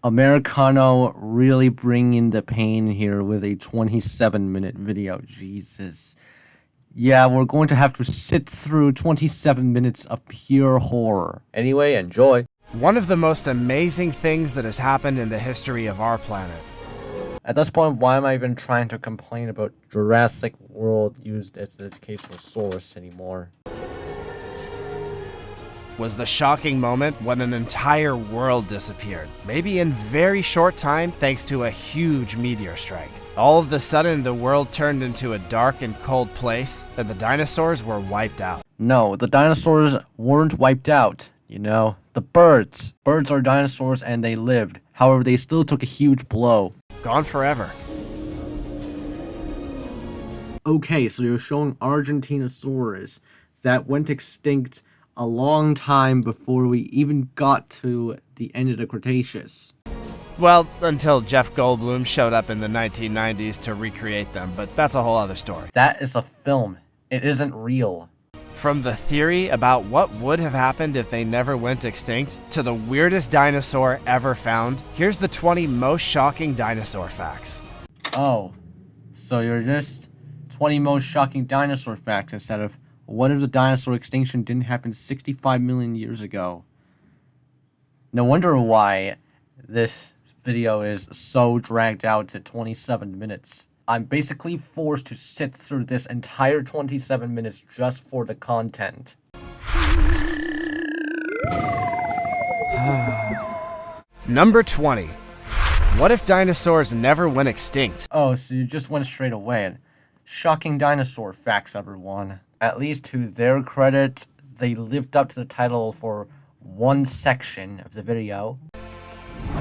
Americano really bringing the pain here with a 27-minute video. Jesus. Yeah, we're going to have to sit through 27 minutes of pure horror. Anyway, enjoy. One of the most amazing things that has happened in the history of our planet. At this point, why am I even trying to complain about Jurassic World used as an educational source anymore? Was the shocking moment when an entire world disappeared, maybe in very short time thanks to a huge meteor strike. All of a sudden, the world turned into a dark and cold place, and the dinosaurs were wiped out. No, the dinosaurs weren't wiped out, you know. The birds. Birds are dinosaurs and they lived. However, they still took a huge blow. Gone forever. Okay, so you're showing Argentinosaurus that went extinct a long time before we even got to the end of the Cretaceous. Well, until Jeff Goldblum showed up in the 1990s to recreate them, but that's a whole other story. That is a film. It isn't real. From the theory about what would have happened if they never went extinct, to the weirdest dinosaur ever found, here's the 20 most shocking dinosaur facts. Oh, so you're just 20 most shocking dinosaur facts instead of what if the dinosaur extinction didn't happen 65 million years ago? No wonder why this video is so dragged out to 27 minutes. I'm basically forced to sit through this entire 27 minutes just for the content. Number 20. What if dinosaurs never went extinct? Oh, so you just went straight away. Shocking dinosaur facts, everyone. At least to their credit, they lived up to the title for one section of the video.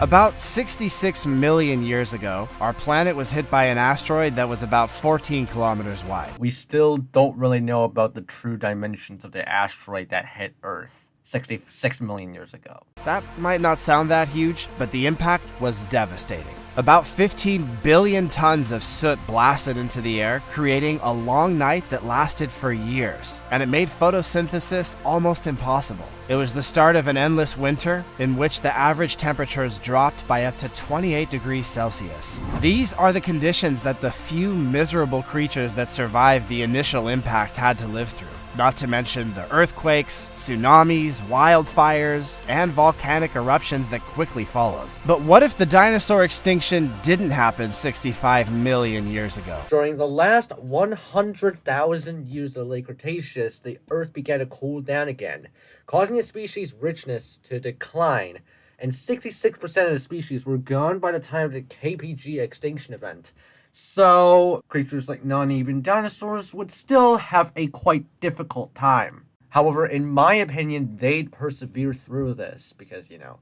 About 66 million years ago, our planet was hit by an asteroid that was about 14 kilometers wide. We still don't really know about the true dimensions of the asteroid that hit Earth 66 million years ago. That might not sound that huge, but the impact was devastating. About 15 billion tons of soot blasted into the air, creating a long night that lasted for years, and it made photosynthesis almost impossible. It was the start of an endless winter in which the average temperatures dropped by up to 28 degrees Celsius. These are the conditions that the few miserable creatures that survived the initial impact had to live through. Not to mention the earthquakes, tsunamis, wildfires, and volcanic eruptions that quickly followed. But what if the dinosaur extinction didn't happen 65 million years ago? During the last 100,000 years of the late Cretaceous, the Earth began to cool down again, causing the species' richness to decline, and 66% of the species were gone by the time of the KPG extinction event. So, creatures like non-avian dinosaurs would still have a quite difficult time. However, in my opinion, they'd persevere through this because, you know,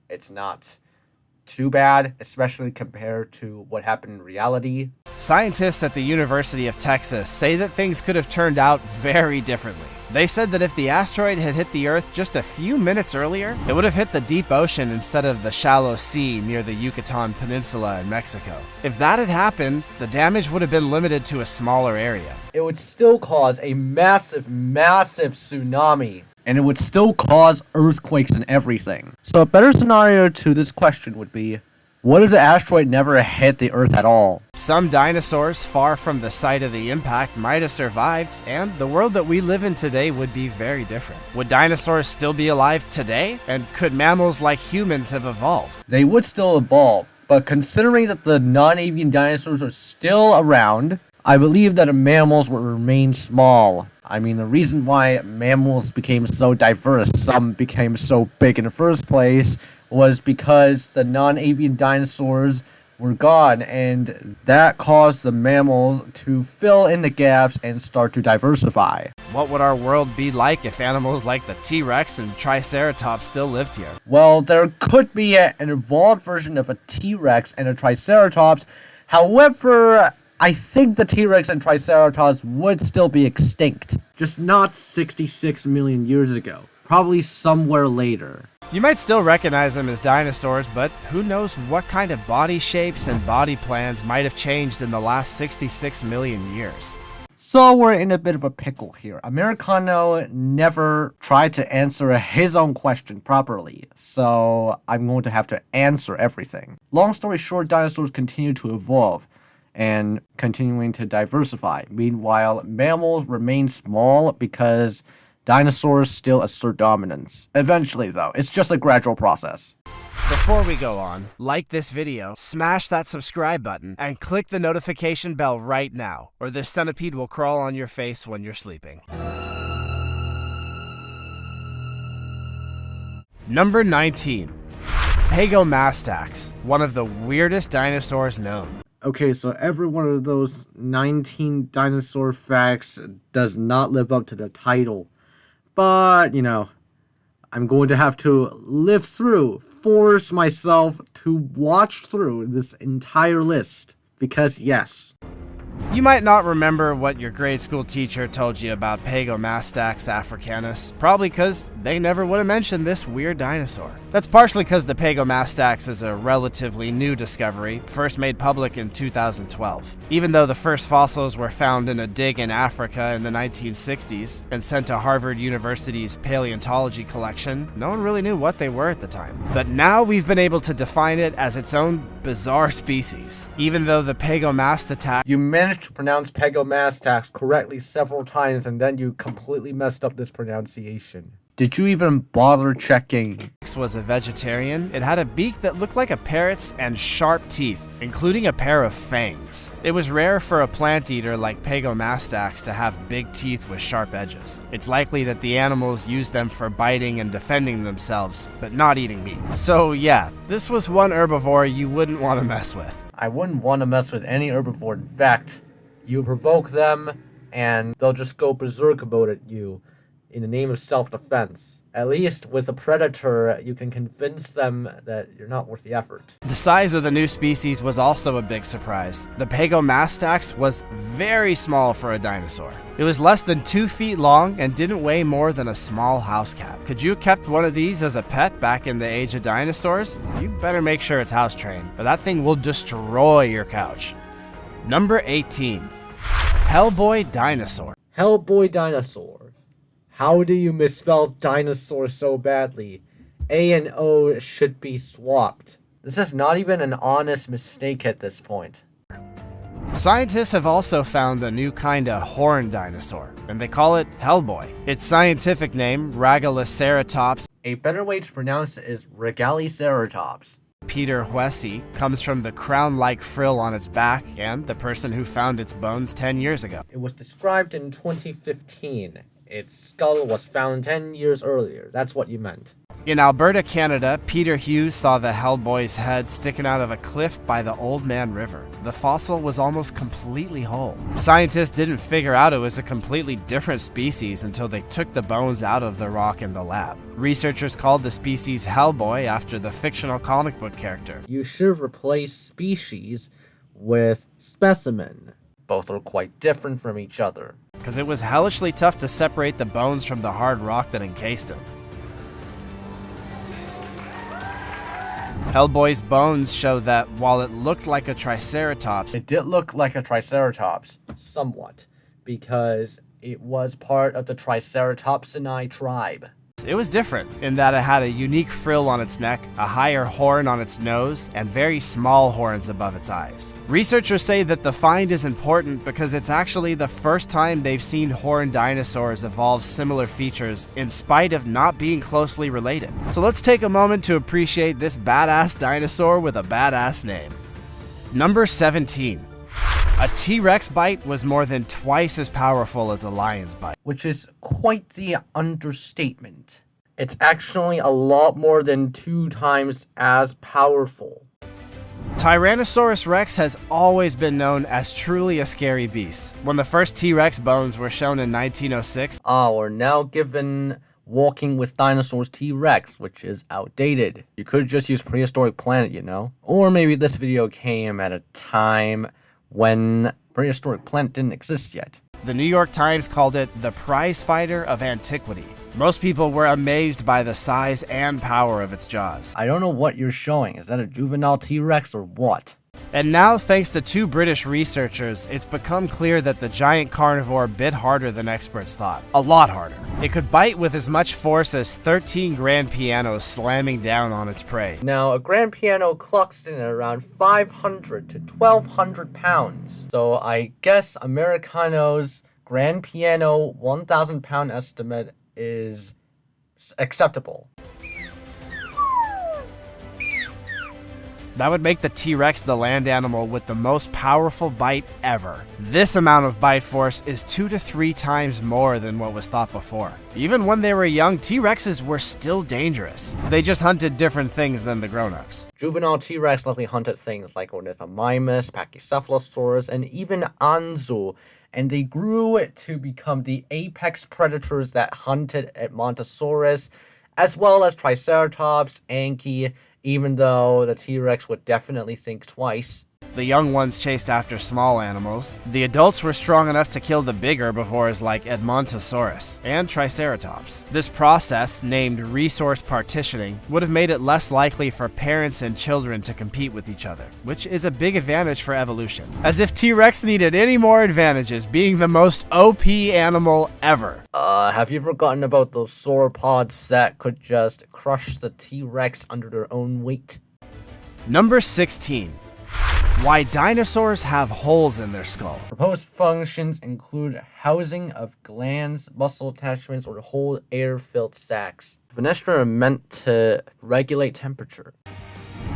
it's not too bad, especially compared to what happened in reality. Scientists at the University of Texas say that things could have turned out very differently. They said that if the asteroid had hit the Earth just a few minutes earlier, it would have hit the deep ocean instead of the shallow sea near the Yucatan Peninsula in Mexico. If that had happened, the damage would have been limited to a smaller area. It would still cause a massive, massive tsunami. And it would still cause earthquakes and everything. So a better scenario to this question would be, what if the asteroid never hit the Earth at all? Some dinosaurs far from the site of the impact might have survived, and the world that we live in today would be very different. Would dinosaurs still be alive today? And could mammals like humans have evolved? They would still evolve, but considering that the non-avian dinosaurs are still around, I believe that mammals would remain small. I mean, the reason why mammals became so diverse, some became so big in the first place, was because the non-avian dinosaurs were gone, and that caused the mammals to fill in the gaps and start to diversify. What would our world be like if animals like the T-Rex and Triceratops still lived here? Well, there could be an evolved version of a T-Rex and a Triceratops. However, I think the T-Rex and Triceratops would still be extinct. Just not 66 million years ago. Probably somewhere later. You might still recognize them as dinosaurs, but who knows what kind of body shapes and body plans might have changed in the last 66 million years. So we're in a bit of a pickle here. Americano never tried to answer his own question properly, so I'm going to have to answer everything. Long story short, dinosaurs continue to evolve and continuing to diversify. Meanwhile, mammals remain small because dinosaurs still assert dominance. Eventually, though, it's just a gradual process. Before we go on, like this video, smash that subscribe button, and click the notification bell right now, or this centipede will crawl on your face when you're sleeping. Number 19. Pago Mastax, one of the weirdest dinosaurs known. Okay, so every one of those 19 dinosaur facts does not live up to the title. But, you know, I'm going to have to force myself to watch through this entire list. Because, yes. You might not remember what your grade school teacher told you about Pago Mastax africanus, probably because they never would have mentioned this weird dinosaur. That's partially because the Pago Mastax is a relatively new discovery, first made public in 2012. Even though the first fossils were found in a dig in Africa in the 1960s and sent to Harvard University's Paleontology collection, no one really knew what they were at the time. But now we've been able to define it as its own bizarre species. Even though the Pago Mastax— You managed to pronounce Pago Mastax correctly several times, and then you completely messed up this pronunciation. Did you even bother checking? Was a vegetarian. It had a beak that looked like a parrot's and sharp teeth, including a pair of fangs. It was rare for a plant eater like Pago Mastax to have big teeth with sharp edges. It's likely that the animals used them for biting and defending themselves, but not eating meat. So yeah, this was one herbivore you wouldn't want to mess with. I wouldn't want to mess with any herbivore. In fact, you provoke them and they'll just go berserk about you in the name of self-defense. At least with a predator, you can convince them that you're not worth the effort. The size of the new species was also a big surprise. The Pago Mastax was very small for a dinosaur. It was less than 2 feet long and didn't weigh more than a small house cat. Could you have kept one of these as a pet back in the age of dinosaurs? You better make sure it's house trained, or that thing will destroy your couch. Number 18. Hellboy Dinosaur. Hellboy Dinosaur. How do you misspell dinosaur so badly? A and O should be swapped. This is not even an honest mistake at this point. Scientists have also found a new kind of horned dinosaur, and they call it Hellboy. Its scientific name, Regaliceratops. A better way to pronounce it is Regaliceratops. Peter Huessy, comes from the crown-like frill on its back and the person who found its bones 10 years ago. It was described in 2015. Its skull was found 10 years earlier. That's what you meant. In Alberta, Canada, Peter Hughes saw the Hellboy's head sticking out of a cliff by the Old Man River. The fossil was almost completely whole. Scientists didn't figure out it was a completely different species until they took the bones out of the rock in the lab. Researchers called the species Hellboy after the fictional comic book character. You should replace species with specimen. Both are quite different from each other. Because it was hellishly tough to separate the bones from the hard rock that encased him. Hellboy's bones show that while it looked like a triceratops, it did look like a triceratops, somewhat, because it was part of the Triceratopsinae tribe. it was different in that it had a unique frill on its neck, a higher horn on its nose, and very small horns above its eyes. Researchers say that the find is important because it's actually the first time they've seen horned dinosaurs evolve similar features in spite of not being closely related. So let's take a moment to appreciate this badass dinosaur with a badass name. Number 17. A T-Rex bite was more than twice as powerful as a lion's bite. Which is quite the understatement. It's actually a lot more than 2 times as powerful. Tyrannosaurus Rex has always been known as truly a scary beast. When the first T-Rex bones were shown in 1906, we're now given Walking with Dinosaurs T-Rex, which is outdated. You could just use Prehistoric Planet, you know? Or maybe this video came at a time when Prehistoric Planet didn't exist yet. The New York Times called it the prize fighter of antiquity. Most people were amazed by the size and power of its jaws. I don't know what you're showing. Is that a juvenile T-Rex or what? And now, thanks to 2 British researchers, it's become clear that the giant carnivore bit harder than experts thought. A lot harder. It could bite with as much force as 13 grand pianos slamming down on its prey. Now, a grand piano clocks in at around 500 to 1,200 pounds. So I guess Americano's grand piano 1,000 pound estimate is acceptable. That would make the T-Rex the land animal with the most powerful bite ever. This amount of bite force is 2 to 3 times more than what was thought before. Even when they were young, T-Rexes were still dangerous. They just hunted different things than the grown-ups. Juvenile T-Rex likely hunted things like Ornithomimus, Pachycephalosaurus, and even Anzu, and they grew to become the apex predators that hunted Edmontosaurus, as well as Triceratops, Anki, even though the T-Rex would definitely think twice. The young ones chased after small animals. The adults were strong enough to kill the big herbivores like Edmontosaurus and Triceratops. This process, named resource partitioning, would have made it less likely for parents and children to compete with each other, which is a big advantage for evolution. As if T-Rex needed any more advantages, being the most OP animal ever. Have you forgotten about those sauropods that could just crush the T-Rex under their own weight? Number 16. Why dinosaurs have holes in their skull. Proposed functions include housing of glands, muscle attachments, or hold air-filled sacs. Fenestra are meant to regulate temperature.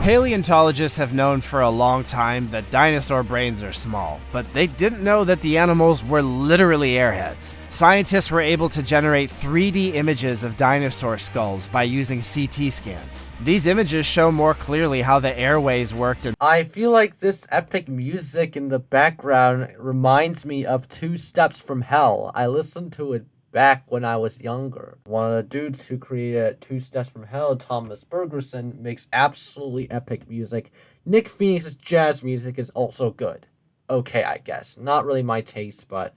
Paleontologists have known for a long time that dinosaur brains are small, but they didn't know that the animals were literally airheads. Scientists were able to generate 3D images of dinosaur skulls by using CT scans. These images show more clearly how the airways worked and I feel like this epic music in the background reminds me of 2 Steps from Hell. I listened to it back when I was younger. One of the dudes who created 2 Steps from Hell, Thomas Bergerson, makes absolutely epic music. Nick Phoenix's jazz music is also good. Okay, I guess. Not really my taste, but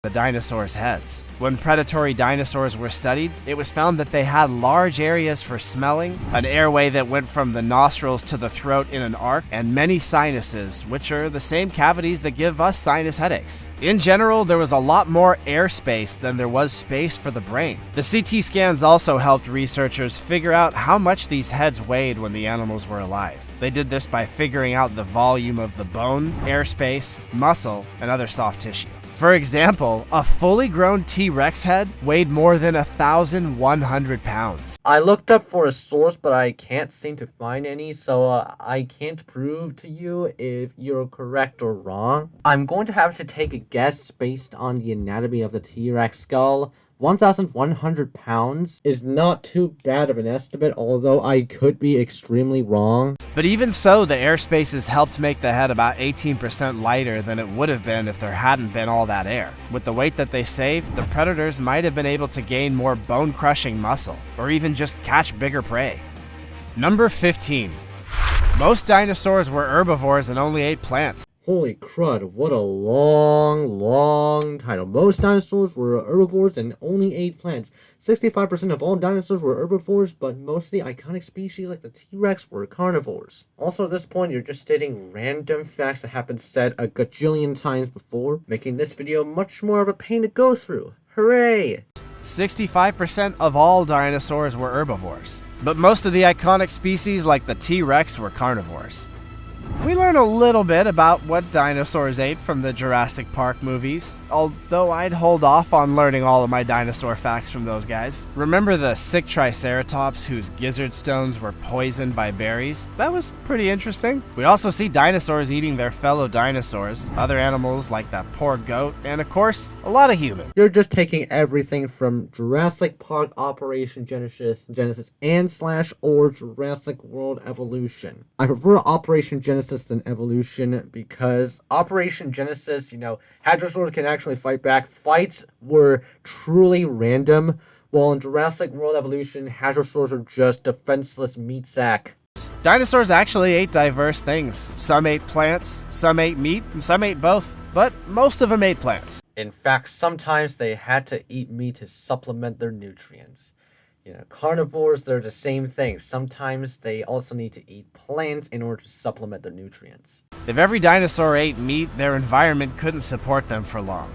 the dinosaurs' heads. When predatory dinosaurs were studied, it was found that they had large areas for smelling, an airway that went from the nostrils to the throat in an arc, and many sinuses, which are the same cavities that give us sinus headaches. In general, there was a lot more airspace than there was space for the brain. The CT scans also helped researchers figure out how much these heads weighed when the animals were alive. They did this by figuring out the volume of the bone, airspace, muscle, and other soft tissue. For example, a fully grown T-Rex head weighed more than 1,100 pounds. I looked up for a source, but I can't seem to find any, so I can't prove to you if you're correct or wrong. I'm going to have to take a guess based on the anatomy of the T-Rex skull. 1,100 pounds is not too bad of an estimate, although I could be extremely wrong. But even so, the airspaces helped make the head about 18% lighter than it would have been if there hadn't been all that air. With the weight that they saved, the predators might have been able to gain more bone-crushing muscle, or even just catch bigger prey. Number 15. Most dinosaurs were herbivores and only ate plants. Holy crud, what a long title. Most dinosaurs were herbivores and only ate plants. 65% of all dinosaurs were herbivores, but most of the iconic species like the T-Rex were carnivores. Also, at this point, you're just stating random facts that have been said a gajillion times before, making this video much more of a pain to go through. Hooray! 65% of all dinosaurs were herbivores, but most of the iconic species like the T-Rex were carnivores. We learn a little bit about what dinosaurs ate from the Jurassic Park movies, although I'd hold off on learning all of my dinosaur facts from those guys. Remember the sick Triceratops whose gizzard stones were poisoned by berries? That was pretty interesting. We also see dinosaurs eating their fellow dinosaurs, other animals like that poor goat, and of course, a lot of humans. You're just taking everything from Jurassic Park Operation Genesis and / or Jurassic World Evolution. I prefer Operation Genesis than Evolution because Operation Genesis, Hadrosaurs can actually fight back. Fights were truly random, while in Jurassic World Evolution, Hadrosaurs are just defenseless meat sack. Dinosaurs actually ate diverse things. Some ate plants, some ate meat, and some ate both, but most of them ate plants. In fact, sometimes they had to eat meat to supplement their nutrients. Carnivores, they're the same thing. Sometimes they also need to eat plants in order to supplement their nutrients. If every dinosaur ate meat, their environment couldn't support them for long.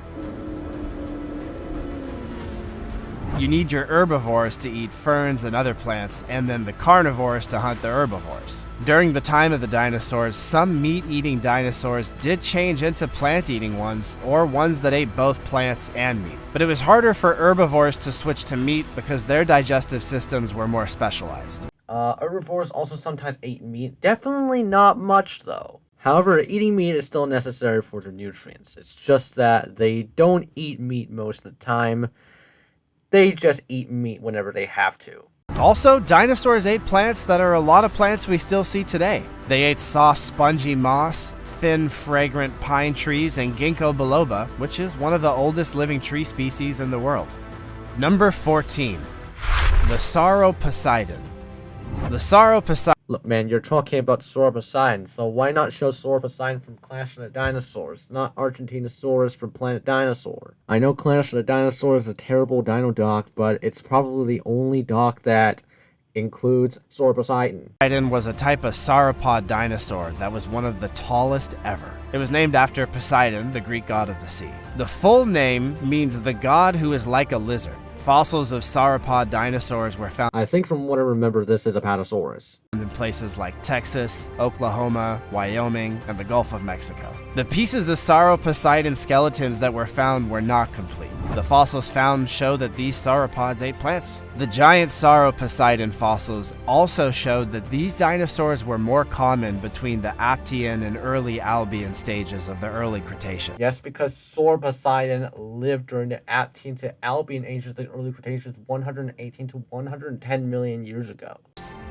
You need your herbivores to eat ferns and other plants, and then the carnivores to hunt the herbivores. During the time of the dinosaurs, some meat-eating dinosaurs did change into plant-eating ones, or ones that ate both plants and meat. But it was harder for herbivores to switch to meat because their digestive systems were more specialized. Herbivores also sometimes ate meat. Definitely not much, though. However, eating meat is still necessary for their nutrients. It's just that they don't eat meat most of the time. They just eat meat whenever they have to. Also, dinosaurs ate plants that are a lot of plants we still see today. They ate soft, spongy moss, thin, fragrant pine trees, and ginkgo biloba, which is one of the oldest living tree species in the world. Number 14. The Sorrow Poseidon. The Sorrow Poseidon. Look, man, you're talking about Sorrow Poseidon, so why not show Sorrow Poseidon from Clash of the Dinosaurs, not Archaeopteryx from Planet Dinosaur? I know Clash of the Dinosaurs is a terrible dino doc, but it's probably the only doc that includes Sorrow Poseidon. Poseidon was a type of sauropod dinosaur that was one of the tallest ever. It was named after Poseidon, the Greek god of the sea. The full name means the god who is like a lizard. Fossils of sauropod dinosaurs were found I think from what I remember, this is a Apatosaurus. in places like Texas, Oklahoma, Wyoming, and the Gulf of Mexico. The pieces of Sorrow Poseidon skeletons that were found were not complete. The fossils found show that these sauropods ate plants. The giant Sorrow Poseidon fossils also showed that these dinosaurs were more common between the Aptian and early Albian stages of the early Cretaceous. Yes, because Sorrow Poseidon lived during the Aptian to Albian ages of the early Cretaceous 118 to 110 million years ago.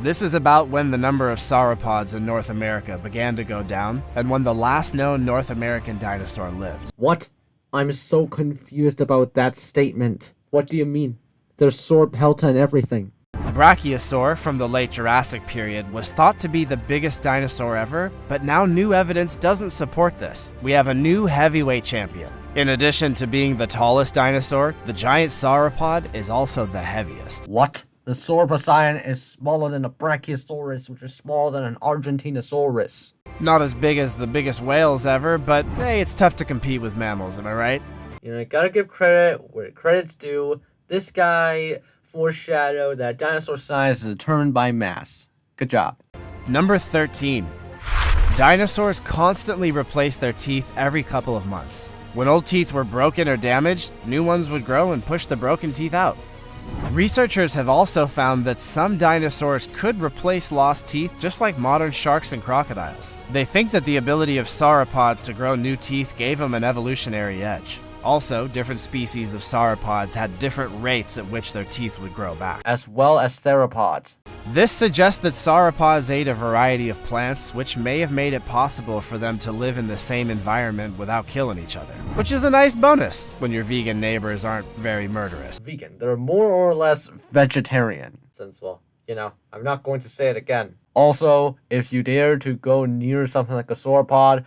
This is about when the number of sauropods in North America began to go down, and when the last known North American dinosaur lived. What? I'm so confused about that statement. What do you mean? There's sauropelta and everything. Brachiosaur from the late Jurassic period was thought to be the biggest dinosaur ever, but now new evidence doesn't support this. We have a new heavyweight champion. In addition to being the tallest dinosaur, the giant sauropod is also the heaviest. What? The Sorrow Poseidon is smaller than a Brachiosaurus, which is smaller than an Argentinosaurus. Not as big as the biggest whales ever, but hey, it's tough to compete with mammals, am I right? You gotta give credit where credit's due. This guy foreshadowed that dinosaur size is determined by mass. Good job. Number 13. Dinosaurs constantly replaced their teeth every couple of months. When old teeth were broken or damaged, new ones would grow and push the broken teeth out. Researchers have also found that some dinosaurs could replace lost teeth just like modern sharks and crocodiles. They think that the ability of sauropods to grow new teeth gave them an evolutionary edge. Also, different species of sauropods had different rates at which their teeth would grow back. As well as theropods. This suggests that sauropods ate a variety of plants, which may have made it possible for them to live in the same environment without killing each other. Which is a nice bonus when your vegan neighbors aren't very murderous. Vegan. They're more or less vegetarian. Since, well, I'm not going to say it again. Also, if you dare to go near something like a sauropod,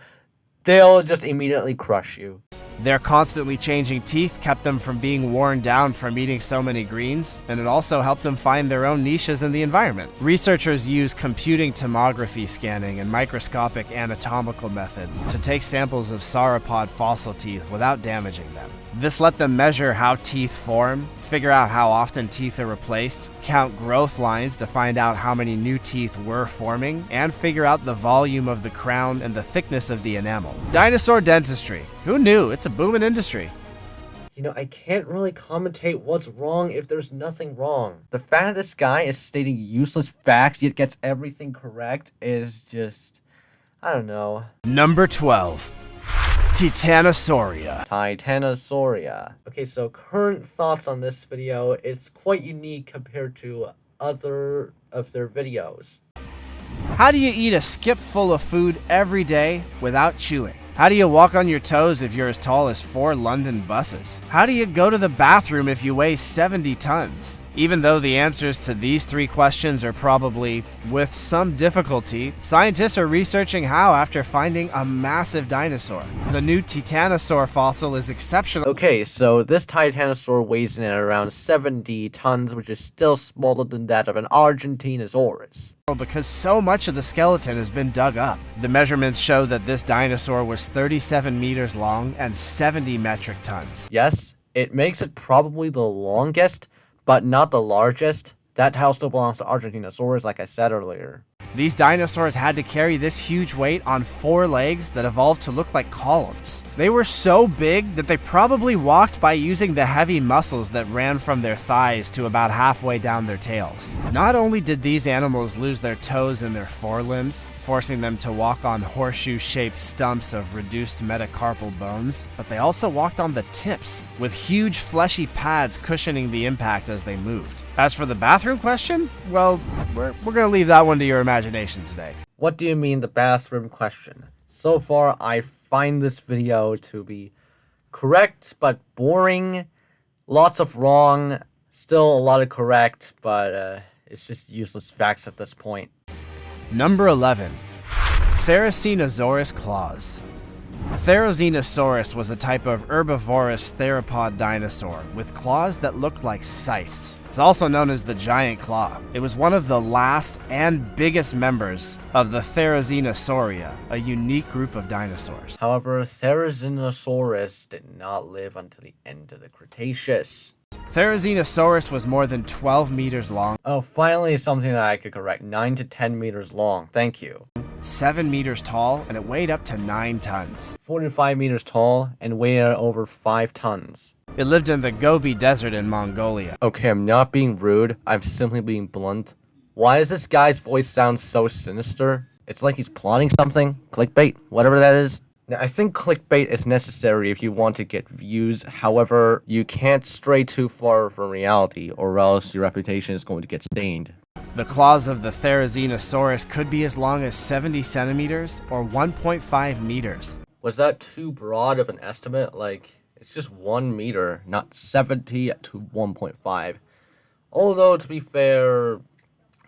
they'll just immediately crush you. Their constantly changing teeth kept them from being worn down from eating so many greens, and it also helped them find their own niches in the environment. Researchers use computing tomography scanning and microscopic anatomical methods to take samples of sauropod fossil teeth without damaging them. This let them measure how teeth form, figure out how often teeth are replaced, count growth lines to find out how many new teeth were forming, and figure out the volume of the crown and the thickness of the enamel. Dinosaur dentistry. Who knew? It's a booming industry. I can't really commentate what's wrong if there's nothing wrong. The fact that this guy is stating useless facts yet gets everything correct is just, I don't know. Number 12. Titanosauria. Titanosauria. Okay, so current thoughts on this video. It's quite unique compared to other of their videos. How do you eat a skip full of food every day without chewing? How do you walk on your toes if you're as tall as 4 London buses? How do you go to the bathroom if you weigh 70 tons? Even though the answers to these three questions are probably with some difficulty, scientists are researching how after finding a massive dinosaur. The new Titanosaur fossil is exceptional. Okay, so this Titanosaur weighs in at around 70 tons, which is still smaller than that of an Argentinosaurus. Because so much of the skeleton has been dug up. The measurements show that this dinosaur was 37 meters long and 70 metric tons. Yes, it makes it probably the longest, but not the largest. That title still belongs to Argentinosaurus, like I said earlier. These dinosaurs had to carry this huge weight on 4 legs that evolved to look like columns. They were so big that they probably walked by using the heavy muscles that ran from their thighs to about halfway down their tails. Not only did these animals lose their toes and their forelimbs, forcing them to walk on horseshoe-shaped stumps of reduced metacarpal bones, but they also walked on the tips, with huge fleshy pads cushioning the impact as they moved. As for the bathroom question, well, we're gonna leave that one to your imagination today. What do you mean the bathroom question? So far, I find this video to be correct, but boring. Lots of wrong, still a lot of correct, but it's just useless facts at this point. Number 11. Therizinosaurus claws. Therizinosaurus was a type of herbivorous theropod dinosaur with claws that looked like scythes. It's also known as the giant claw. It was one of the last and biggest members of the Therizinosauria, a unique group of dinosaurs. However, Therizinosaurus did not live until the end of the Cretaceous. Therizinosaurus was more than 12 meters long. Oh, finally something that I could correct. 9 to 10 meters long. Thank you. 7 meters tall, and it weighed up to 9 tons. 45 meters tall and weighed over 5 tons. It lived in the Gobi Desert in Mongolia. Okay, I'm not being rude. I'm simply being blunt. Why does this guy's voice sound so sinister? It's like he's plotting something. Clickbait, whatever that is. Now, I think clickbait is necessary if you want to get views. However, you can't stray too far from reality, or else your reputation is going to get stained. The claws of the Therizinosaurus could be as long as 70 centimeters or 1.5 meters. Was that too broad of an estimate? Like, it's just 1 meter, not 70 to 1.5. Although, to be fair,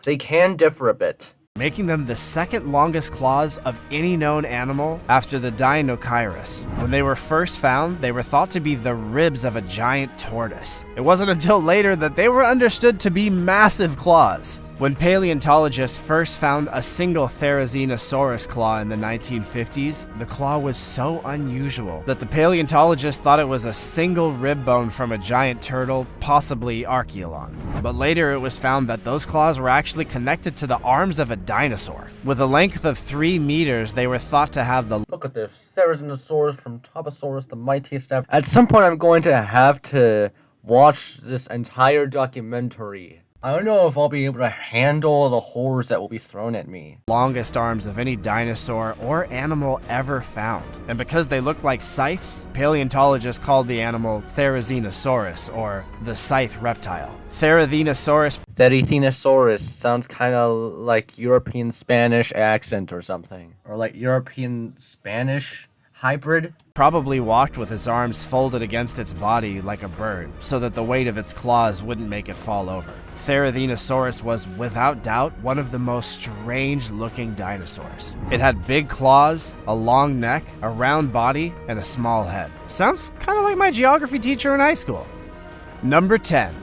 they can differ a bit, making them the second longest claws of any known animal after the Deinocheirus. When they were first found, they were thought to be the ribs of a giant tortoise. It wasn't until later that they were understood to be massive claws. When paleontologists first found a single Therizinosaurus claw in the 1950s, the claw was so unusual that the paleontologists thought it was a single rib bone from a giant turtle, possibly Archaeolon. But later it was found that those claws were actually connected to the arms of a dinosaur. With a length of 3 meters, they were thought to have the look at this, Therizinosaurus from Toposaurus, the mightiest ever. At some point I'm going to have to watch this entire documentary. I don't know if I'll be able to handle the horrors that will be thrown at me. Longest arms of any dinosaur or animal ever found. And because they look like scythes, paleontologists called the animal Therizinosaurus, or the scythe reptile. Therizinosaurus sounds kind of like European Spanish accent or something. Or like European Spanish hybrid. Probably walked with its arms folded against its body like a bird, so that the weight of its claws wouldn't make it fall over. Therizinosaurus was, without doubt, one of the most strange-looking dinosaurs. It had big claws, a long neck, a round body, and a small head. Sounds kind of like my geography teacher in high school. Number 10.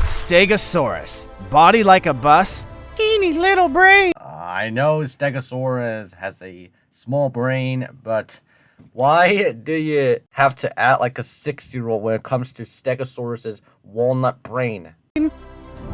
Stegosaurus. Body like a bus, teeny little brain. I know Stegosaurus has a small brain, but why do you have to act like a 6-year-old when it comes to Stegosaurus's walnut brain?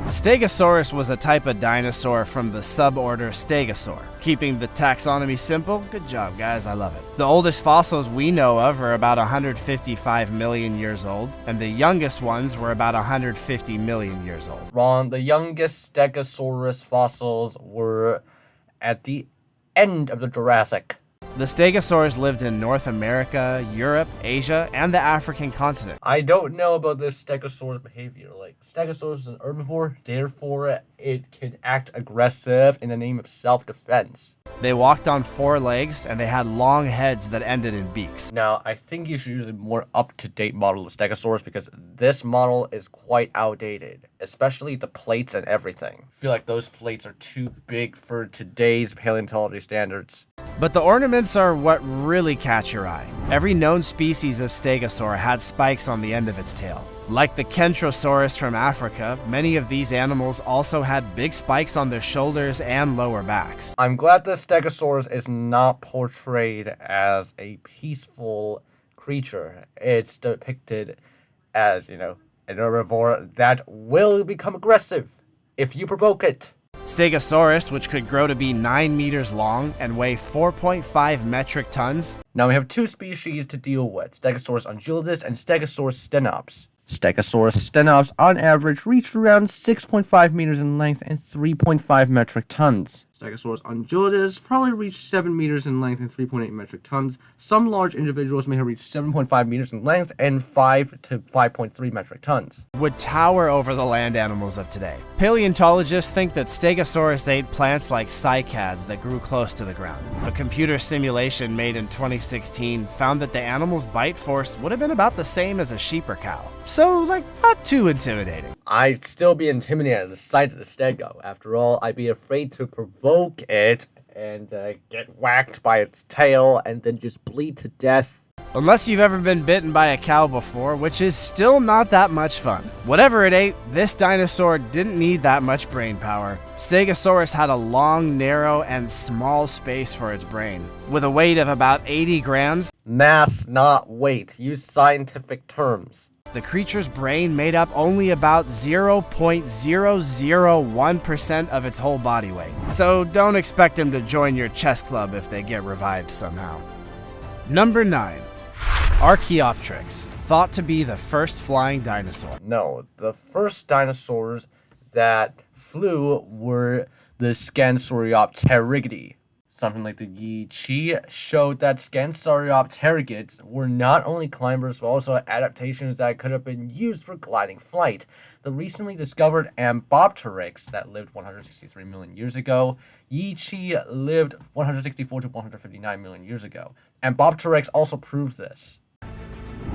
Stegosaurus was a type of dinosaur from the suborder Stegosaur. Keeping the taxonomy simple, good job guys, I love it. The oldest fossils we know of are about 155 million years old, and the youngest ones were about 150 million years old. Wrong, the youngest Stegosaurus fossils were at the end of the Jurassic. The Stegosaurs lived in North America, Europe, Asia, and the African continent. I don't know about this Stegosaurus behavior. Like, Stegosaurus is an herbivore, therefore it can act aggressive in the name of self-defense. They walked on 4 legs, and they had long heads that ended in beaks. Now, I think you should use a more up-to-date model of Stegosaurus because this model is quite outdated, especially the plates and everything. I feel like those plates are too big for today's paleontology standards. But the ornaments are what really catch your eye. Every known species of stegosaur had spikes on the end of its tail. Like the Kentrosaurus from Africa, many of these animals also had big spikes on their shoulders and lower backs. I'm glad the Stegosaurus is not portrayed as a peaceful creature. It's depicted as, an herbivore that will become aggressive if you provoke it. Stegosaurus, which could grow to be 9 meters long and weigh 4.5 metric tons. Now we have 2 species to deal with, Stegosaurus undulatus and Stegosaurus stenops. Stegosaurus stenops on average reached around 6.5 meters in length and 3.5 metric tons. Stegosaurus undulatus probably reached 7 meters in length and 3.8 metric tons. Some large individuals may have reached 7.5 meters in length and 5 to 5.3 metric tons. Would tower over the land animals of today. Paleontologists think that Stegosaurus ate plants like cycads that grew close to the ground. A computer simulation made in 2016 found that the animal's bite force would have been about the same as a sheep or cow. So, not too intimidating. I'd still be intimidated at the sight of the stego. After all, I'd be afraid to provoke it and get whacked by its tail and then just bleed to death. Unless you've ever been bitten by a cow before, which is still not that much fun. Whatever it ate, this dinosaur didn't need that much brain power. Stegosaurus had a long, narrow, and small space for its brain. With a weight of about 80 grams, Mass, not weight. Use scientific terms. the creature's brain made up only about 0.001% of its whole body weight. So don't expect them to join your chess club if they get revived somehow. Number 9. Archaeopteryx, thought to be the first flying dinosaur. No, the first dinosaurs that flew were the Scansoriopterygidae. Something like the Yi Chi showed that Scansoriopterygids were not only climbers but also adaptations that could have been used for gliding flight. The recently discovered Archaeopteryx that lived 163 million years ago. Yi Chi lived 164 to 159 million years ago. Archaeopteryx also proved this.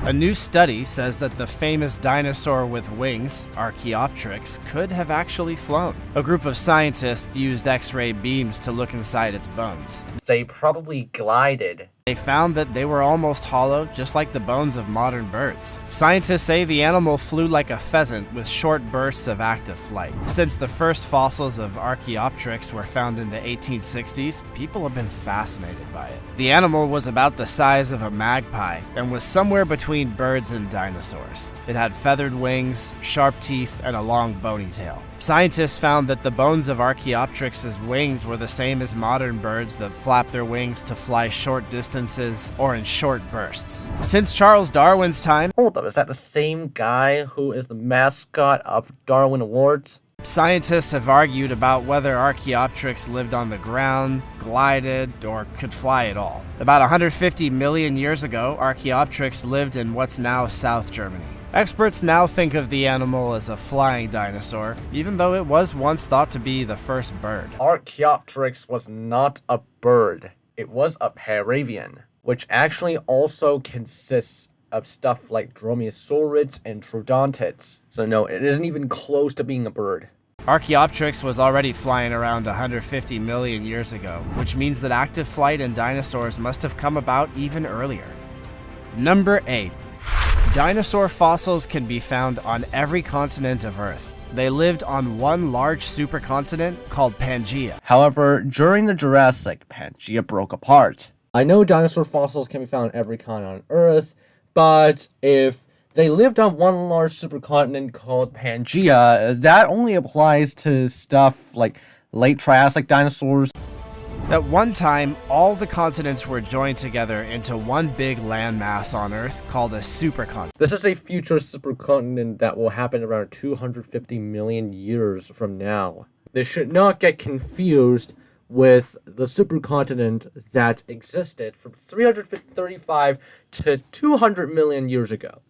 A new study says that the famous dinosaur with wings, Archaeopteryx, could have actually flown. A group of scientists used X-ray beams to look inside its bones. They probably glided. They found that they were almost hollow, just like the bones of modern birds. Scientists say the animal flew like a pheasant with short bursts of active flight. Since the first fossils of Archaeopteryx were found in the 1860s, people have been fascinated by it. The animal was about the size of a magpie and was somewhere between birds and dinosaurs. It had feathered wings, sharp teeth, and a long bony tail. Scientists found that the bones of Archaeopteryx's wings were the same as modern birds that flap their wings to fly short distances or in short bursts. Since Charles Darwin's time, Hold up, is that the same guy who is the mascot of Darwin Awards? scientists have argued about whether Archaeopteryx lived on the ground, glided, or could fly at all. About 150 million years ago, Archaeopteryx lived in what's now South Germany. Experts now think of the animal as a flying dinosaur, even though it was once thought to be the first bird. Archaeopteryx was not a bird. It was a paravian, which actually also consists of stuff like dromaeosaurids and troodontids. So no, it isn't even close to being a bird. Archaeopteryx was already flying around 150 million years ago, which means that active flight in dinosaurs must have come about even earlier. Number 8. Dinosaur fossils can be found on every continent of Earth. They lived on one large supercontinent called Pangea. However, during the Jurassic, Pangea broke apart. I know dinosaur fossils can be found on every continent on Earth, but if they lived on one large supercontinent called Pangea, that only applies to stuff like late Triassic dinosaurs. At one time, all the continents were joined together into one big landmass on Earth called a supercontinent. This is a future supercontinent that will happen around 250 million years from now. This should not get confused with the supercontinent that existed from 335 to 200 million years ago.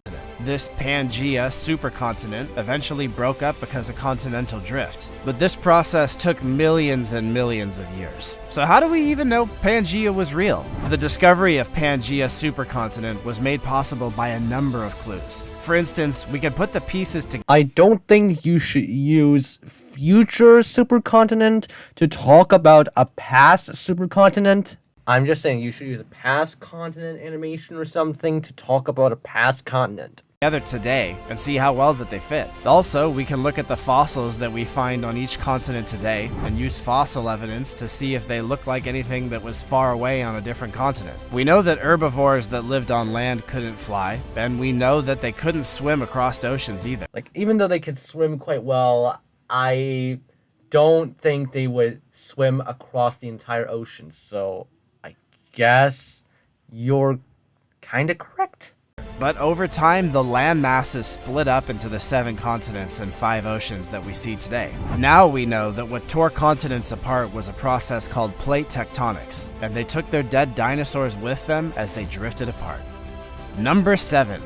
This Pangea supercontinent eventually broke up because of continental drift, but this process took millions and millions of years. So how do we even know Pangea was real? The discovery of Pangea supercontinent was made possible by a number of clues. For instance, we could put the pieces together. I don't think you should use future supercontinent to talk about a past supercontinent. I'm just saying you should use a past continent animation or something to talk about a past continent Today and see how well that they fit. Also, we can look at the fossils that we find on each continent today and use fossil evidence to see if they look like anything that was far away on a different continent. We know that herbivores that lived on land couldn't fly, and we know that they couldn't swim across oceans either. Like, even though they could swim quite well, I don't think they would swim across the entire ocean, so I guess you're kinda correct. But over time, the land masses split up into the 7 continents and 5 oceans that we see today. Now we know that what tore continents apart was a process called plate tectonics, and they took their dead dinosaurs with them as they drifted apart. Number 7.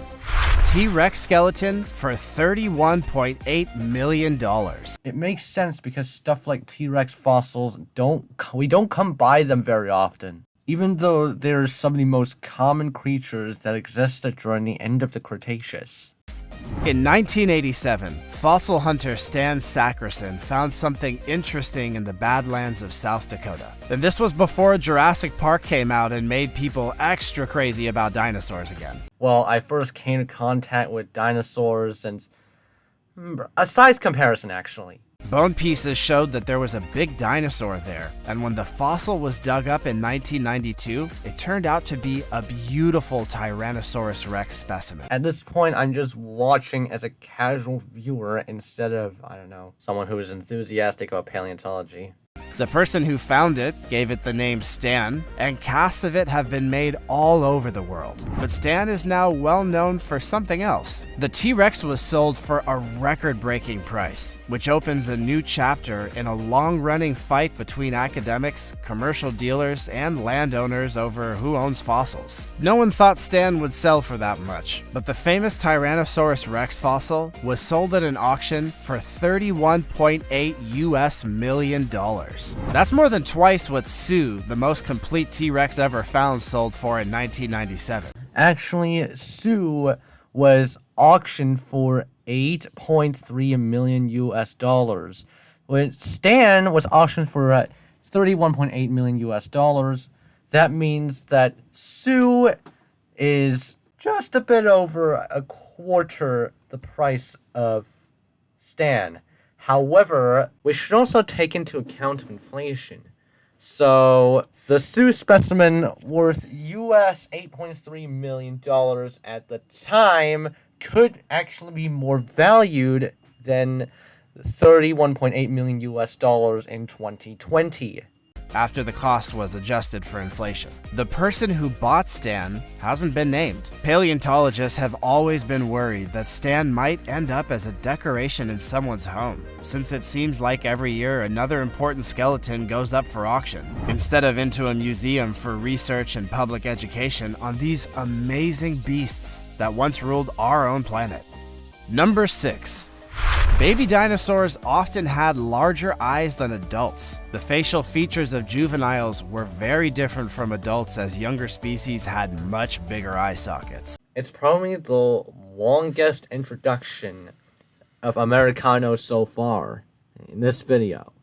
TRex Skeleton for $31.8 million. It makes sense because stuff like T-Rex fossils we don't come by them very often. Even though they're some of the most common creatures that existed during the end of the Cretaceous. In 1987, fossil hunter Stan Sakerson found something interesting in the Badlands of South Dakota. And this was before Jurassic Park came out and made people extra crazy about dinosaurs again. Well, I first came in contact with dinosaurs and a size comparison, actually. Bone pieces showed that there was a big dinosaur there, and when the fossil was dug up in 1992, it turned out to be a beautiful Tyrannosaurus Rex specimen. At this point, I'm just watching as a casual viewer instead of, I don't know, someone who is enthusiastic about paleontology. The person who found it gave it the name Stan, and casts of it have been made all over the world. But Stan is now well known for something else. The T-Rex was sold for a record-breaking price, which opens a new chapter in a long-running fight between academics, commercial dealers, and landowners over who owns fossils. No one thought Stan would sell for that much, but the famous Tyrannosaurus Rex fossil was sold at an auction for $31.8 million. That's more than twice what Sue, the most complete T-Rex ever found, sold for in 1997. Actually, Sue was auctioned for $8.3 million US, when Stan was auctioned for $31.8 million US. That means that Sue is just a bit over a quarter the price of Stan. However, we should also take into account of inflation. So, the Sue specimen worth US $8.3 million at the time could actually be more valued than $31.8 million US in 2020. After the cost was adjusted for inflation. The person who bought Stan hasn't been named. Paleontologists have always been worried that Stan might end up as a decoration in someone's home, since it seems like every year another important skeleton goes up for auction, instead of into a museum for research and public education on these amazing beasts that once ruled our own planet. Number 6. Baby dinosaurs often had larger eyes than adults. The facial features of juveniles were very different from adults, as younger species had much bigger eye sockets. It's probably the longest introduction of Americano so far in this video.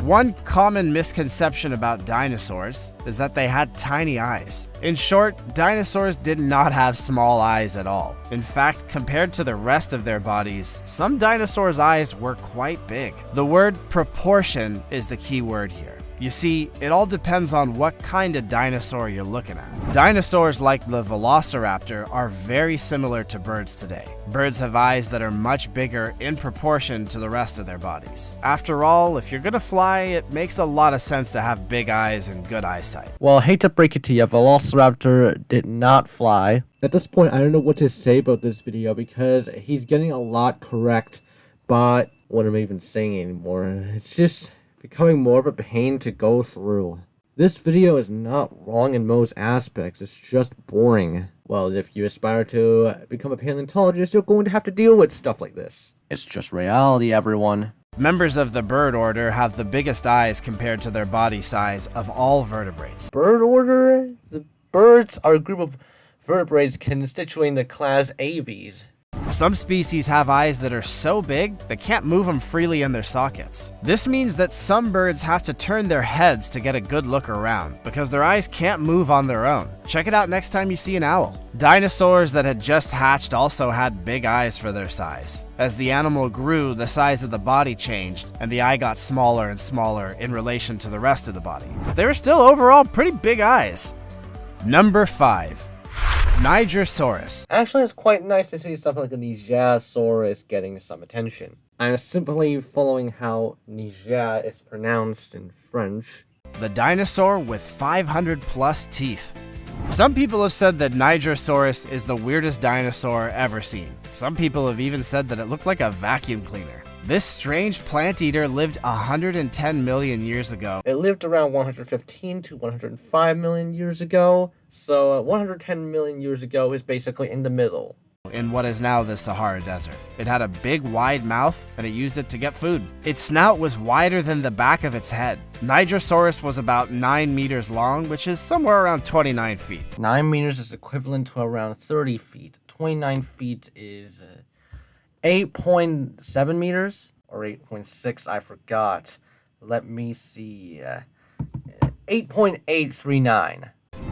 One common misconception about dinosaurs is that they had tiny eyes. In short, dinosaurs did not have small eyes at all. In fact, compared to the rest of their bodies, some dinosaurs' eyes were quite big. The word proportion is the key word here. You see, it all depends on what kind of dinosaur you're looking at. Dinosaurs like the Velociraptor are very similar to birds today. Birds have eyes that are much bigger in proportion to the rest of their bodies. After all, if you're gonna fly, it makes a lot of sense to have big eyes and good eyesight. Well, I hate to break it to you, Velociraptor did not fly. At this point, I don't know what to say about this video because he's getting a lot correct, but what am I even saying anymore? It's just becoming more of a pain to go through. This video is not wrong in most aspects, it's just boring. Well, if you aspire to become a paleontologist, you're going to have to deal with stuff like this. It's just reality, everyone. Members of the bird order have the biggest eyes compared to their body size of all vertebrates. Bird order? The birds are a group of vertebrates constituting the class Aves. Some species have eyes that are so big they can't move them freely in their sockets. This means that some birds have to turn their heads to get a good look around because their eyes can't move on their own. Check it out next time you see an owl. Dinosaurs that had just hatched also had big eyes for their size. As the animal grew, the size of the body changed, and the eye got smaller and smaller in relation to the rest of the body. But they were still overall pretty big eyes. Number 5. Nigrosaurus. Actually, it's quite nice to see something like a Nigrosaurus getting some attention. I'm simply following how Niger is pronounced in French. The dinosaur with 500 plus teeth. Some people have said that Nigrosaurus is the weirdest dinosaur ever seen. Some people have even said that it looked like a vacuum cleaner. This strange plant eater lived 110 million years ago. It lived around 115 to 105 million years ago, so 110 million years ago is basically in the middle. In what is now the Sahara Desert. It had a big wide mouth and it used it to get food. Its snout was wider than the back of its head. Nigrosaurus was about 9 meters long, which is somewhere around 29 feet. 9 meters is equivalent to around 30 feet. 29 feet is 8.7 meters or 8.6, I forgot. Let me see. 8.839.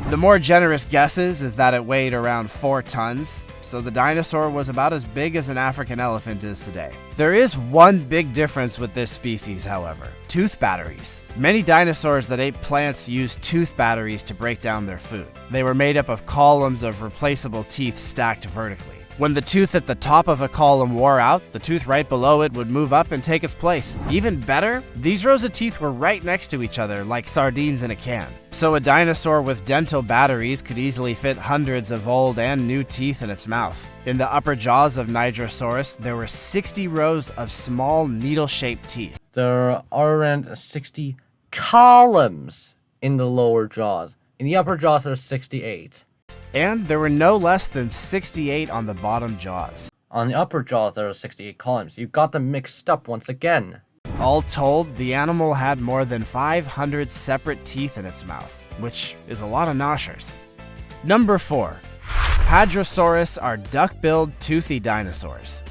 The more generous guesses is that it weighed around 4 tons, so the dinosaur was about as big as an African elephant is today. There is one big difference with this species, however: tooth batteries. Many dinosaurs that ate plants used tooth batteries to break down their food. They were made up of columns of replaceable teeth stacked vertically. When the tooth at the top of a column wore out, the tooth right below it would move up and take its place. Even better, these rows of teeth were right next to each other, like sardines in a can. So a dinosaur with dental batteries could easily fit hundreds of old and new teeth in its mouth. In the upper jaws of Nigrosaurus, there were 60 rows of small needle-shaped teeth. There are around 60 columns in the lower jaws. In the upper jaws, there's 68. And there were no less than 68 on the bottom jaws. On the upper jaws, there are 68 columns. You got them mixed up once again. All told, the animal had more than 500 separate teeth in its mouth, which is a lot of noshers. Number 4. Hadrosaurus are duck-billed toothy dinosaurs.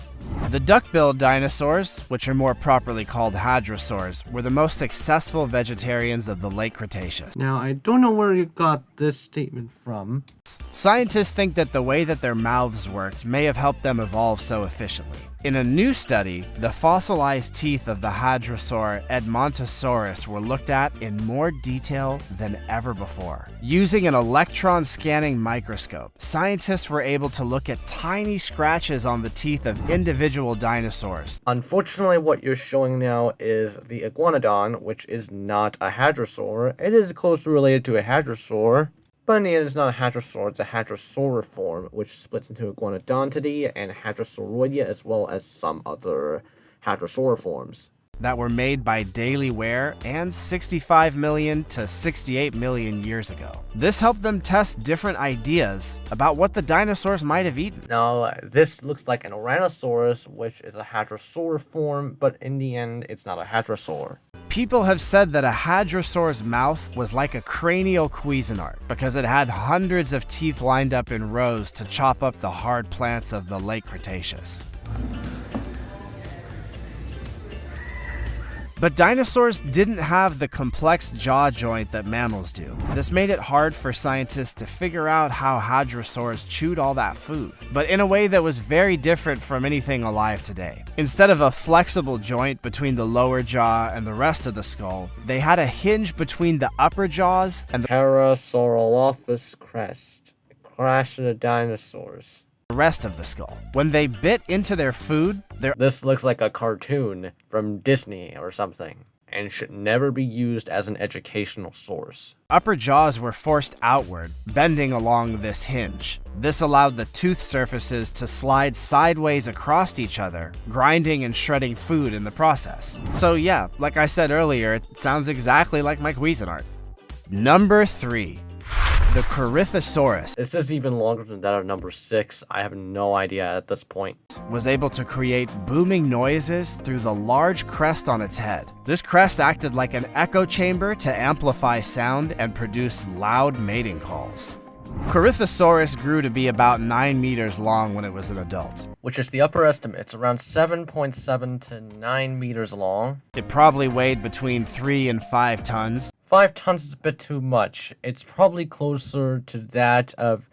The duck-billed dinosaurs, which are more properly called hadrosaurs, were the most successful vegetarians of the late Cretaceous. Now, I don't know where you got this statement from. Scientists think that the way that their mouths worked may have helped them evolve so efficiently. In a new study, the fossilized teeth of the hadrosaur Edmontosaurus were looked at in more detail than ever before. Using an electron scanning microscope, scientists were able to look at tiny scratches on the teeth of individual dinosaurs. Unfortunately, what you're showing now is the iguanodon, which is not a hadrosaur. It is closely related to a hadrosaur, but in the end, it's not a hadrosaur, it's a hadrosauriform, which splits into iguanodontidae and hadrosauroidea, as well as some other hadrosauriforms that were made by daily wear and 65 million to 68 million years ago. This helped them test different ideas about what the dinosaurs might have eaten. Now, this looks like an Tyrannosaurus, which is a hadrosauriform, but in the end, it's not a hadrosaur. People have said that a hadrosaur's mouth was like a cranial Cuisinart because it had hundreds of teeth lined up in rows to chop up the hard plants of the late Cretaceous. But dinosaurs didn't have the complex jaw joint that mammals do. This made it hard for scientists to figure out how hadrosaurs chewed all that food, but in a way that was very different from anything alive today. Instead of a flexible joint between the lower jaw and the rest of the skull, they had a hinge between the upper jaws and the Parasaurolophus crest, crash of the dinosaurs. Rest of the skull. When they bit into their food, This looks like a cartoon from Disney or something. and should never be used as an educational source. Upper jaws were forced outward, bending along this hinge. This allowed the tooth surfaces to slide sideways across each other, grinding and shredding food in the process. So yeah, like I said earlier, it sounds exactly like my Cuisinart. Number 3. The Corythosaurus This is even longer than that of number 6. I have no idea at this point. was able to create booming noises through the large crest on its head. This crest acted like an echo chamber to amplify sound and produce loud mating calls. Corythosaurus grew to be about 9 meters long when it was an adult. Which is the upper estimate. It's around 7.7 to 9 meters long. It probably weighed between 3 and 5 tons. 5 tons is a bit too much. It's probably closer to that of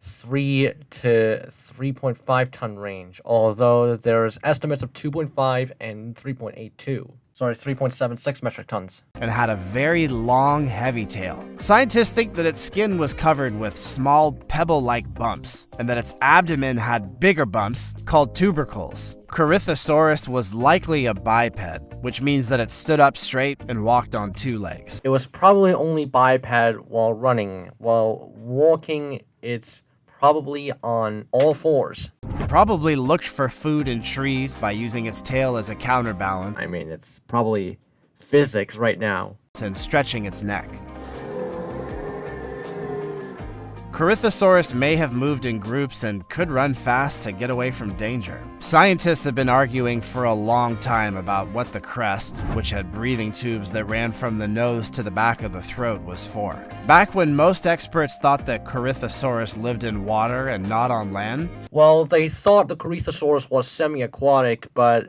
3 to 3.5 ton range, although there's estimates of 2.5 and 3.82. Sorry, 3.76 metric tons. And had a very long, heavy tail. Scientists think that its skin was covered with small, pebble-like bumps, and that its abdomen had bigger bumps called tubercles. Corythosaurus was likely a biped, which means that it stood up straight and walked on 2 legs. It was probably only biped while running. While walking, it's probably on all 4s. It probably looked for food in trees by using its tail as a counterbalance I mean, it's probably physics right now. and stretching its neck. Corythosaurus may have moved in groups and could run fast to get away from danger. Scientists have been arguing for a long time about what the crest, which had breathing tubes that ran from the nose to the back of the throat, was for. Back when most experts thought that Corythosaurus lived in water and not on land, Well, they thought the Corythosaurus was semi-aquatic, but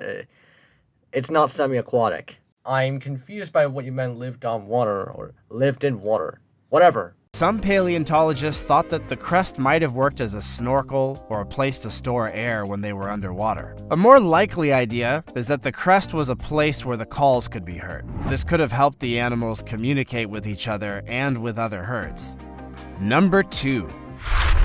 it's not semi-aquatic. I'm confused by what you meant lived on water or lived in water. Whatever. some paleontologists thought that the crest might have worked as a snorkel or a place to store air when they were underwater. A more likely idea is that the crest was a place where the calls could be heard. This could have helped the animals communicate with each other and with other herds. Number 2.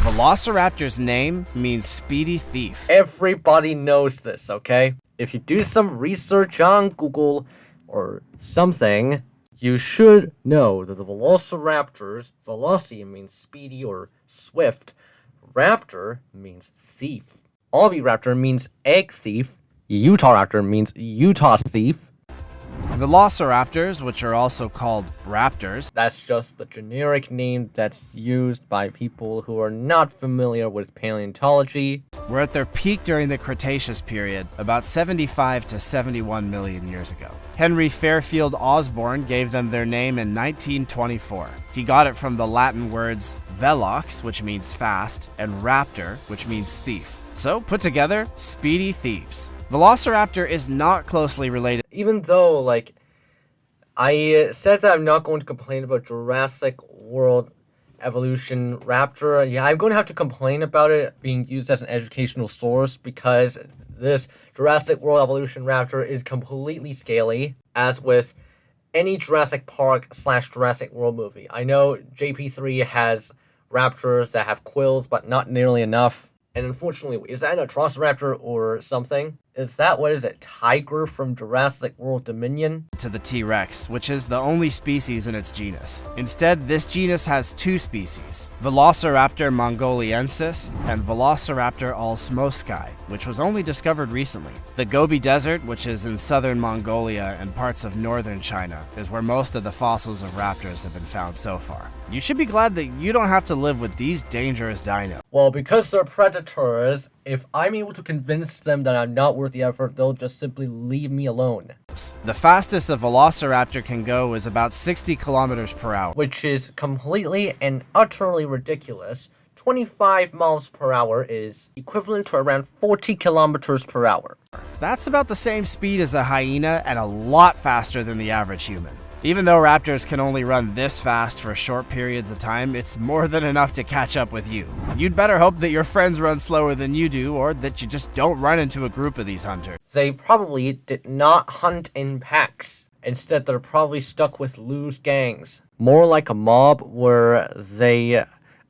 Velociraptor's name means speedy thief. Everybody knows this, okay? If you do some research on Google or something, you should know that the Velociraptors, Veloci means speedy or swift, Raptor means thief, Oviraptor means egg thief, Utahraptor means Utah's thief. Velociraptors, which are also called raptors, That's just the generic name that's used by people who are not familiar with paleontology. were at their peak during the Cretaceous period, about 75 to 71 million years ago. Henry Fairfield Osborn gave them their name in 1924. He got it from the Latin words velox, which means fast, and raptor, which means thief. So, put together, speedy thieves. Velociraptor is not closely related. Even though, like, I said that I'm not going to complain about Jurassic World Evolution Raptor, yeah, I'm going to have to complain about it being used as an educational source because this Jurassic World Evolution Raptor is completely scaly, as with any Jurassic Park / Jurassic World movie. I know JP3 has raptors that have quills, but not nearly enough. And unfortunately, is that an Atrociraptor or something? Is that, what is it, Tiger from Jurassic World Dominion? To the T-Rex, which is the only species in its genus. Instead, this genus has 2 species, Velociraptor mongoliensis and Velociraptor alsmoskai, which was only discovered recently. The Gobi Desert, which is in southern Mongolia and parts of northern China, is where most of the fossils of raptors have been found so far. You should be glad that you don't have to live with these dangerous dinos. Well, because they're predators, if I'm able to convince them that I'm not worth the effort, they'll just simply leave me alone. The fastest a Velociraptor can go is about 60 kilometers per hour. Which is completely and utterly ridiculous. 25 miles per hour is equivalent to around 40 kilometers per hour. That's about the same speed as a hyena and a lot faster than the average human. Even though raptors can only run this fast for short periods of time, it's more than enough to catch up with you. You'd better hope that your friends run slower than you do, or that you just don't run into a group of these hunters. They probably did not hunt in packs. Instead, they're probably stuck with loose gangs. More like a mob where they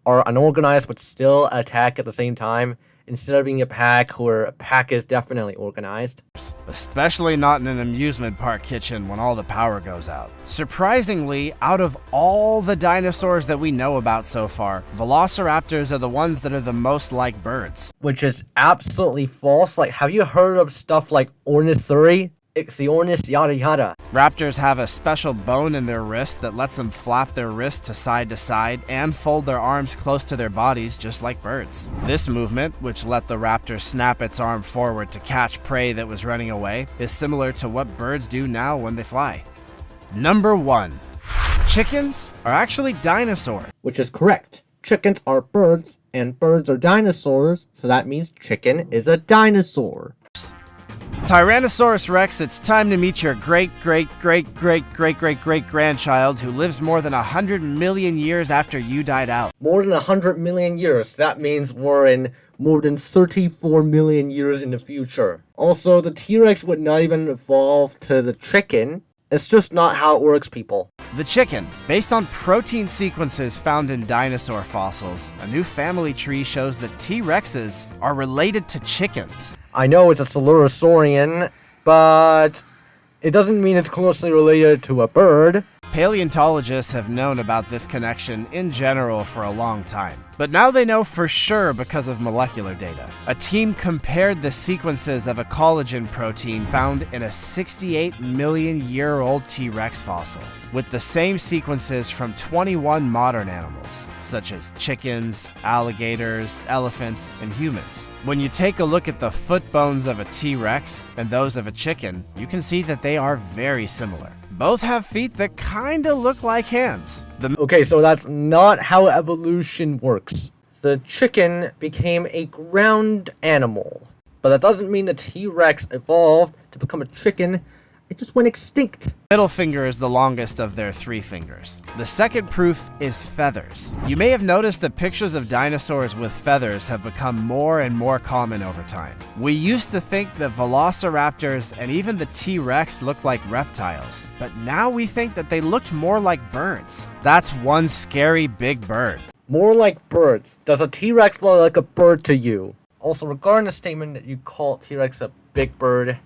are unorganized but still attack at the same time. instead of being a pack where a pack is definitely organized. Especially not in an amusement park kitchen when all the power goes out. Surprisingly, out of all the dinosaurs that we know about so far, Velociraptors are the ones that are the most like birds. Which is absolutely false. Like, have you heard of stuff like ornithuri, ichthyornis, yada yada? Raptors have a special bone in their wrist that lets them flap their wrists to side and fold their arms close to their bodies just like birds. This movement, which let the raptor snap its arm forward to catch prey that was running away, is similar to what birds do now when they fly. Number 1. Chickens are actually dinosaurs. Which is correct. Chickens are birds, and birds are dinosaurs, so that means chicken is a dinosaur. Tyrannosaurus Rex, it's time to meet your great-great-great-great-great-great-great-grandchild who lives more than 100 million years after you died out. More than 100 million years. That means we're in more than 34 million years in the future. Also, the T-Rex would not even evolve to the chicken. It's just not how it works, people. The chicken. Based on protein sequences found in dinosaur fossils, a new family tree shows that T-Rexes are related to chickens. I know it's a Corythosaurian, but it doesn't mean it's closely related to a bird. Paleontologists have known about this connection in general for a long time, but now they know for sure because of molecular data. A team compared the sequences of a collagen protein found in a 68 million year old T-Rex fossil with the same sequences from 21 modern animals, such as chickens, alligators, elephants, and humans. When you take a look at the foot bones of a T-Rex and those of a chicken, you can see that they are very similar. Both have feet that kinda look like hands. Okay, so that's not how evolution works. The chicken became a ground animal, but that doesn't mean the T-Rex evolved to become a chicken. It just went extinct. Middle finger is the longest of their 3 fingers. The second proof is feathers. You may have noticed that pictures of dinosaurs with feathers have become more and more common over time. We used to think that Velociraptors and even the T-Rex looked like reptiles, but now we think that they looked more like birds. That's one scary big bird. More like birds. Does a T-Rex look like a bird to you? Also, regarding the statement that you call T-Rex a big bird,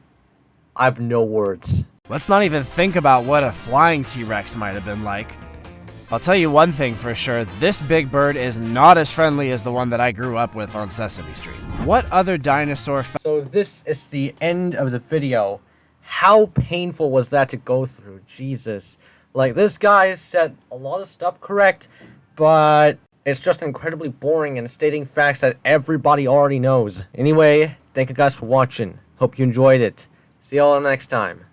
I have no words. Let's not even think about what a flying T-Rex might have been like. I'll tell you one thing for sure, this big bird is not as friendly as the one that I grew up with on Sesame Street. What other dinosaur So this is the end of the video. How painful was that to go through? Jesus. Like, this guy said a lot of stuff correct, but it's just incredibly boring and stating facts that everybody already knows. Anyway, thank you guys for watching. Hope you enjoyed it. See y'all next time.